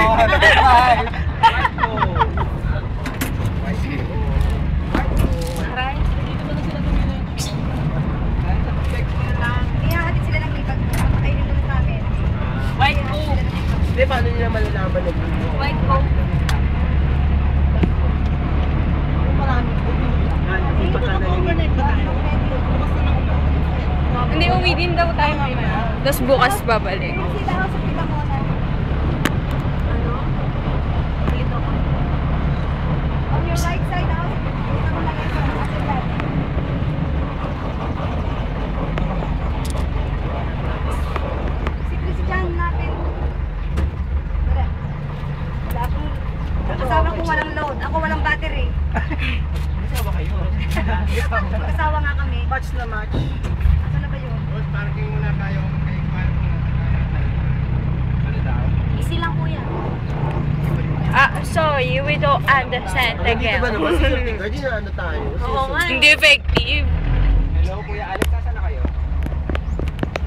Bye. White Coke. Hindi, paano nila malalaman na dito? White Coke. Hindi, uwi din daw tayo mamaya. Tapos bukas babalik. On your right side out. Si Christian natin. Kasama ko walang load. Ako walang battery. Kasama kayo. Kasawa nga kami. Match na match. Asan na ba yun? Parking muna tayo. Easy lang po yan. Sorry, we don't understand the Dito ba game. naman? Hindi na ano tayo. Hindi effective.